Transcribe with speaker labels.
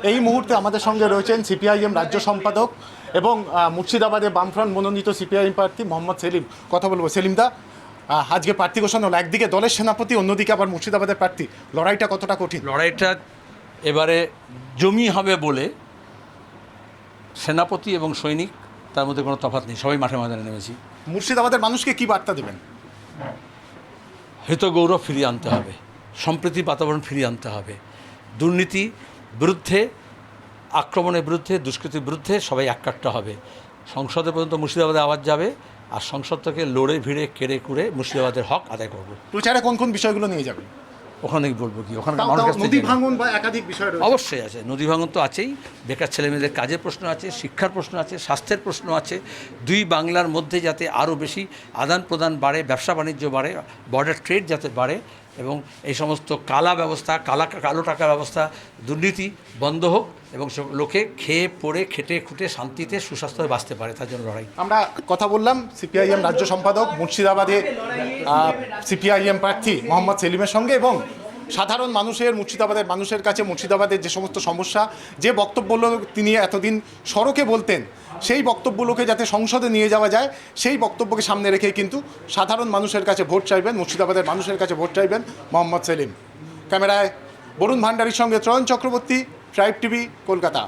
Speaker 1: এই মুহূর্তে আমাদের সঙ্গে রয়েছেন সিপিআইএম রাজ্য সম্পাদক এবং মুর্শিদাবাদে বামফ্রন্ট মনোনীত সিপিআইএম প্রার্থী মোহাম্মদ সেলিম। কথা বলবো সেলিমদা, আজকে প্রার্থী ঘোষণা হলো, একদিকে দলের সেনাপতি, অন্যদিকে আবার মুর্শিদাবাদের প্রার্থী, লড়াইটা কতটা কঠিন?
Speaker 2: লড়াইটা এবারে জমি হবে বলে সেনাপতি এবং সৈনিক তার মধ্যে কোনো তফাৎ নেই, সবাই মাঠে ময়দানে নেমেছি।
Speaker 1: মুর্শিদাবাদের মানুষকে কি বার্তা দেবেন?
Speaker 2: হৃত গৌরব ফিরিয়ে আনতে হবে, সম্প্রীতি বাতাবরণ ফিরিয়ে আনতে হবে, দুর্নীতি বিরুদ্ধে, আক্রমণের বিরুদ্ধে, দুষ্কৃতির বিরুদ্ধে সবাই এককাট্টা হবে। সংসদে পর্যন্ত মুর্শিদাবাদে আওয়াজ যাবে, আর সংসদ থেকে লড়ে ভিড়ে কেড়ে কুড়ে মুর্শিদাবাদের হক আদায় করব।
Speaker 1: প্রচারে কোন কোন বিষয়গুলো নিয়ে যাবেন?
Speaker 2: ওখানে বলবো কি, ওখানে
Speaker 1: নদী ভাঙন বা একাধিক বিষয়
Speaker 2: অবশ্যই আছে। নদী ভাঙন তো আছেই, বেকার ছেলেমেয়েদের কাজের প্রশ্ন আছে, শিক্ষার প্রশ্ন আছে, স্বাস্থ্যের প্রশ্ন আছে। দুই বাংলার মধ্যে যাতে আরও বেশি আদান প্রদান বাড়ে, ব্যবসা বাণিজ্য বাড়ে, বর্ডার ট্রেড যাতে বাড়ে, এবং এই সমস্ত কালা ব্যবস্থা, কালো টাকা ব্যবস্থা, দুর্নীতি বন্ধ হোক, এবং লোকে খেয়ে পড়ে খেটে খুঁটে শান্তিতে সুস্বাস্থ্যে বাঁচতে পারে, তার জন্য লড়াই।
Speaker 1: আমরা কথা বললাম সিপিআইএম রাজ্য সম্পাদক মুর্শিদাবাদে সিপিআইএম প্রার্থী মোহাম্মদ সেলিমের সঙ্গে, এবং সাধারণ মানুষের, মুর্শিদাবাদের মানুষের কাছে মুর্শিদাবাদের যে সমস্ত সমস্যা, যে বক্তব্যগুলো তিনি এতদিন সড়কে বলতেন, সেই বক্তব্যগুলোকে যাতে সংসদে নিয়ে যাওয়া যায়, সেই বক্তব্যকে সামনে রেখেই কিন্তু সাধারণ মানুষের কাছে ভোট চাইবেন, মুর্শিদাবাদের মানুষের কাছে ভোট চাইবেন মোহাম্মদ সেলিম। ক্যামেরায় বরুণ ভান্ডারীর সঙ্গে ত্রয়ন চক্রবর্তী, ট্রাইব টিভি, কলকাতা।